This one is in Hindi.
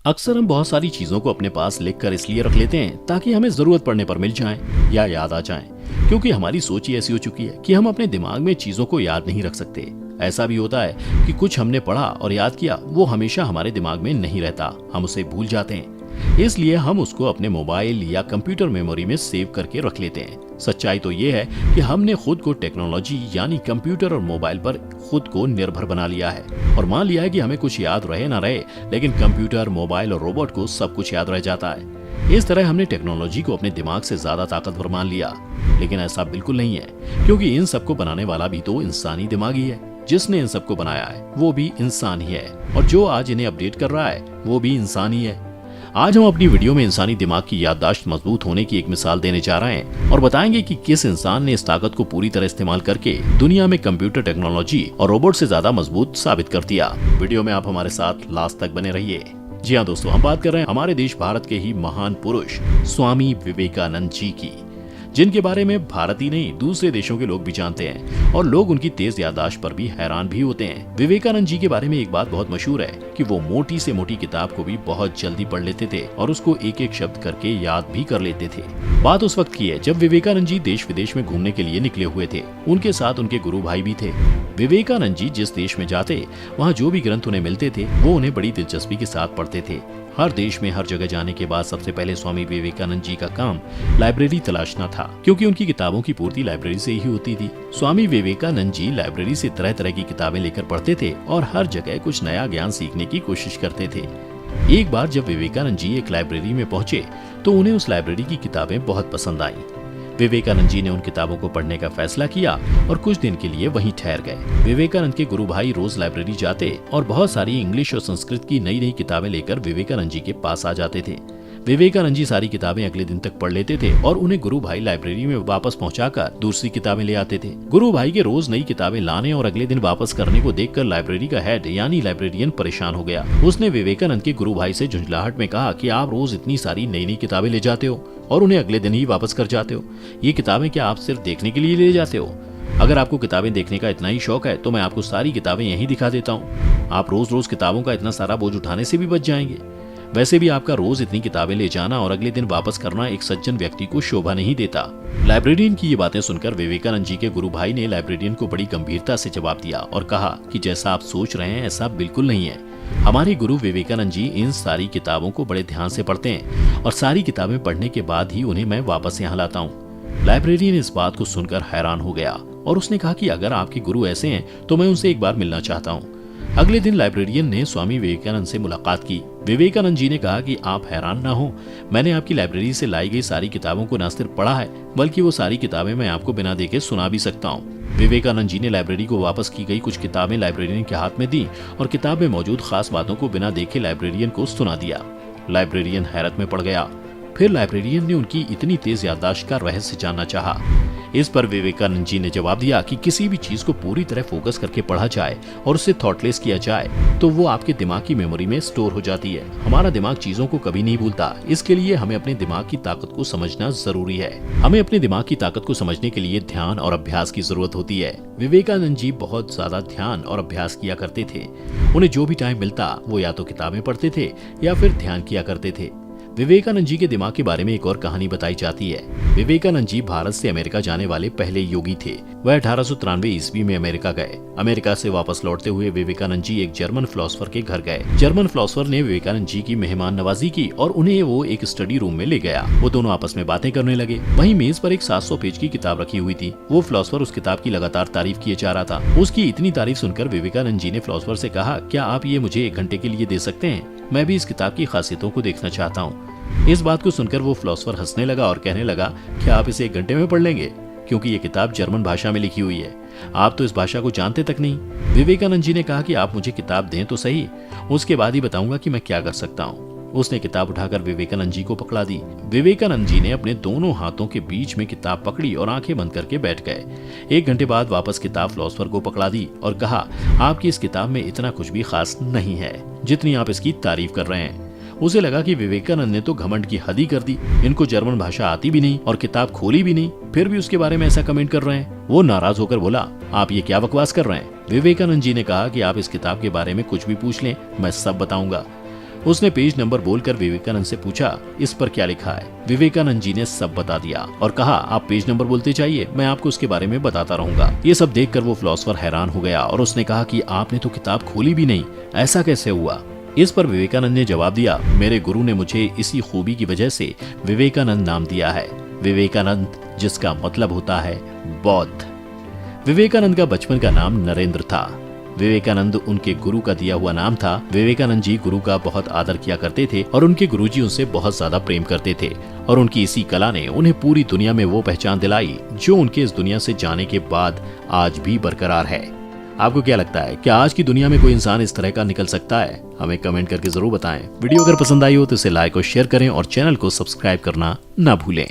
अक्सर हम बहुत सारी चीजों को अपने पास लिख कर इसलिए रख लेते हैं ताकि हमें जरूरत पड़ने पर मिल जाएं या याद आ जाएं। क्योंकि हमारी सोच ही ऐसी हो चुकी है कि हम अपने दिमाग में चीजों को याद नहीं रख सकते। ऐसा भी होता है कि कुछ हमने पढ़ा और याद किया, वो हमेशा हमारे दिमाग में नहीं रहता, हम उसे भूल जाते हैं। इसलिए हम उसको अपने मोबाइल या कंप्यूटर मेमोरी में सेव करके रख लेते हैं। सच्चाई तो ये है कि हमने खुद को टेक्नोलॉजी यानी कंप्यूटर और मोबाइल पर खुद को निर्भर बना लिया है और मान लिया है कि हमें कुछ याद रहे ना रहे, लेकिन कंप्यूटर, मोबाइल और रोबोट को सब कुछ याद रह जाता है। इस तरह हमने टेक्नोलॉजी को अपने दिमाग से ज्यादा ताकतवर मान लिया, लेकिन ऐसा बिल्कुल नहीं है, क्योंकि इन सबको बनाने वाला भी तो इंसानी दिमाग ही है। जिसने इन सबको बनाया है वो भी इंसान ही है, और जो आज इन्हें अपडेट कर रहा है वो भी इंसान ही है। आज हम अपनी वीडियो में इंसानी दिमाग की याददाश्त मजबूत होने की एक मिसाल देने जा रहे हैं और बताएंगे कि किस इंसान ने इस ताकत को पूरी तरह इस्तेमाल करके दुनिया में कंप्यूटर टेक्नोलॉजी और रोबोट से ज्यादा मजबूत साबित कर दिया। वीडियो में आप हमारे साथ लास्ट तक बने रहिए। जी हाँ दोस्तों, हम बात कर रहे हैं हमारे देश भारत के ही महान पुरुष स्वामी विवेकानंद जी की, जिनके बारे में भारत ही नहीं दूसरे देशों के लोग भी जानते हैं और लोग उनकी तेज याददाश्त पर भी हैरान भी होते हैं। विवेकानंद जी के बारे में एक बात बहुत मशहूर है कि वो मोटी से मोटी किताब को भी बहुत जल्दी पढ़ लेते थे और उसको एक एक शब्द करके याद भी कर लेते थे। बात उस वक्त की है जब विवेकानंद जी देश विदेश में घूमने के लिए निकले हुए थे। उनके साथ उनके गुरु भाई भी थे। विवेकानंद जी जिस देश में जाते वहाँ जो भी ग्रंथ उन्हें मिलते थे वो उन्हें बड़ी दिलचस्पी के साथ पढ़ते थे। हर देश में हर जगह जाने के बाद सबसे पहले स्वामी विवेकानंद जी का काम लाइब्रेरी तलाशना था, क्योंकि उनकी किताबों की पूर्ति लाइब्रेरी से ही होती थी। स्वामी विवेकानंद जी लाइब्रेरी से तरह तरह की किताबें लेकर पढ़ते थे और हर जगह कुछ नया ज्ञान सीखने की कोशिश करते थे। एक बार जब विवेकानंद जी एक लाइब्रेरी में पहुंचे तो उन्हें उस लाइब्रेरी की किताबें बहुत पसंद आईं। विवेकानंद जी ने उन किताबों को पढ़ने का फैसला किया और कुछ दिन के लिए वहीं ठहर गए। विवेकानंद के गुरु भाई रोज लाइब्रेरी जाते और बहुत सारी इंग्लिश और संस्कृत की नई नई किताबें लेकर विवेकानंद जी के पास आ जाते थे। विवेकानंद जी सारी किताबें अगले दिन तक पढ़ लेते थे और उन्हें गुरु भाई लाइब्रेरी में वापस पहुंचाकर दूसरी किताबें ले आते थे। गुरु भाई के रोज नई किताबें लाने और अगले दिन वापस करने को देखकर लाइब्रेरी का हेड यानी लाइब्रेरियन परेशान हो गया। उसने विवेकानंद के गुरु भाई से झुंझलाहट में कहा कि आप रोज इतनी सारी नई नई किताबें ले जाते हो और उन्हें अगले दिन ही वापस कर जाते हो। ये किताबें क्या आप सिर्फ देखने के लिए ले जाते हो? अगर आपको किताबें देखने का इतना ही शौक है तो मैं आपको सारी किताबें यहीं दिखा देता हूँ। आप रोज रोज किताबों का इतना सारा बोझ उठाने से भी बच जाएंगे। वैसे भी आपका रोज इतनी किताबें ले जाना और अगले दिन वापस करना एक सज्जन व्यक्ति को शोभा नहीं देता। लाइब्रेरियन की ये बातें सुनकर विवेकानंद जी के गुरु भाई ने लाइब्रेरियन को बड़ी गंभीरता से जवाब दिया और कहा कि जैसा आप सोच रहे हैं ऐसा बिल्कुल नहीं है। हमारे गुरु विवेकानंद जी इन सारी किताबों को बड़े ध्यान से पढ़ते हैं और सारी किताबें पढ़ने के बाद ही उन्हें मैं वापस यहाँ लाता हूँ। लाइब्रेरियन इस बात को सुनकर हैरान हो गया और उसने कहा कि अगर आपके गुरु ऐसे हैं तो मैं उनसे एक बार मिलना चाहता हूँ। अगले दिन लाइब्रेरियन ने स्वामी विवेकानंद से मुलाकात की। विवेकानंद जी ने कहा कि आप हैरान ना हो, मैंने आपकी लाइब्रेरी से लाई गई सारी किताबों को न सिर्फ पढ़ा है बल्कि वो सारी किताबें मैं आपको बिना देखे सुना भी सकता हूँ। विवेकानंद जी ने लाइब्रेरी को वापस की गई कुछ किताबें लाइब्रेरियन के हाथ में दी और किताब में मौजूद खास बातों को बिना देखे लाइब्रेरियन को सुना दिया। लाइब्रेरियन हैरत में पड़ गया। फिर लाइब्रेरियन ने उनकी इतनी तेज याददाश्त का रहस्य जानना चाहा। इस पर विवेकानंद जी ने जवाब दिया कि किसी भी चीज को पूरी तरह फोकस करके पढ़ा जाए और उसे थॉटलेस किया जाए तो वो आपके दिमाग की मेमोरी में स्टोर हो जाती है। हमारा दिमाग चीजों को कभी नहीं भूलता, इसके लिए हमें अपने दिमाग की ताकत को समझना जरूरी है। हमें अपने दिमाग की ताकत को समझने के लिए ध्यान और अभ्यास की जरूरत होती है। विवेकानंद जी बहुत ज्यादा ध्यान और अभ्यास किया करते थे। उन्हें जो भी टाइम मिलता वो या तो किताबें पढ़ते थे या फिर ध्यान किया करते थे। विवेकानंद जी के दिमाग के बारे में एक और कहानी बताई जाती है। विवेकानंद जी भारत से अमेरिका जाने वाले पहले योगी थे। वह 1893 ईस्वी में अमेरिका गए। अमेरिका से वापस लौटते हुए विवेकानंद जी एक जर्मन फिलोसोफर के घर गए। जर्मन फिलोसोफर ने विवेकानंद जी की मेहमान नवाजी की और उन्हें वो एक स्टडी रूम में ले गया। वो दोनों आपस में बातें करने लगे। वहीं मेज पर एक 700 पेज की किताब रखी हुई थी। वो फिलोसोफर उस किताब की लगातार तारीफ किए जा रहा था। उसकी इतनी तारीफ सुनकर विवेकानंद जी ने फिलोसोफर से कहा, क्या आप ये मुझे 1 घंटे के लिए दे सकते हैं? मैं भी इस किताब की खासियतों को देखना चाहता हूँ। इस बात को सुनकर वो फिलोसोफर हंसने लगा और कहने लगा, क्या आप इसे 1 घंटे में पढ़ लेंगे? क्योंकि ये किताब जर्मन भाषा में लिखी हुई है, आप तो इस भाषा को जानते तक नहीं। विवेकानंद जी ने कहा कि आप मुझे किताब दें तो सही, उसके बाद ही बताऊंगा कि मैं क्या कर सकता हूँ। उसने किताब उठाकर विवेकानंद जी को पकड़ा दी। विवेकानंद जी ने अपने दोनों हाथों के बीच में किताब पकड़ी और आंखें बंद करके बैठ गए। 1 घंटे बाद वापस किताब फिलोसोफर को पकड़ा दी और कहा, आपकी इस किताब में इतना कुछ भी खास नहीं है जितनी आप इसकी तारीफ कर रहे हैं। उसे लगा कि विवेकानंद ने तो घमंड की हद ही कर दी। इनको जर्मन भाषा आती भी नहीं और किताब खोली भी नहीं, फिर भी उसके बारे में ऐसा कमेंट कर रहे हैं। वो नाराज होकर बोला, आप ये क्या बकवास कर रहे हैं? विवेकानंद जी ने कहा कि आप इस किताब के बारे में कुछ भी पूछ लें, मैं सब बताऊंगा। उसने पेज नंबर बोलकर विवेकानंद से पूछा, इस पर क्या लिखा है? विवेकानंद जी ने सब बता दिया और कहा, आप पेज नंबर बोलते जाइए, मैं आपको उसके बारे में बताता रहूंगा। ये सब देखकर वो फिलोसोफर हैरान हो गया और उसने कहा कि आपने तो किताब खोली भी नहीं, ऐसा कैसे हुआ? इस पर विवेकानंद ने जवाब दिया, मेरे गुरु ने मुझे इसी खूबी की वजह से विवेकानंद नाम दिया है। विवेकानंद जिसका मतलब होता है बौद्ध। विवेकानंद का बचपन का नाम नरेंद्र था। विवेकानंद उनके गुरु का दिया हुआ नाम था। विवेकानंद जी गुरु का बहुत आदर किया करते थे और उनके गुरुजी उनसे बहुत ज्यादा प्रेम करते थे और उनकी इसी कला ने उन्हें पूरी दुनिया में वो पहचान दिलाई जो उनके इस दुनिया से जाने के बाद आज भी बरकरार है। आपको क्या लगता है, क्या आज की दुनिया में कोई इंसान इस तरह का निकल सकता है? हमें कमेंट करके जरूर बताएं। वीडियो अगर पसंद आई हो तो इसे लाइक और शेयर करें और चैनल को सब्सक्राइब करना ना भूलें।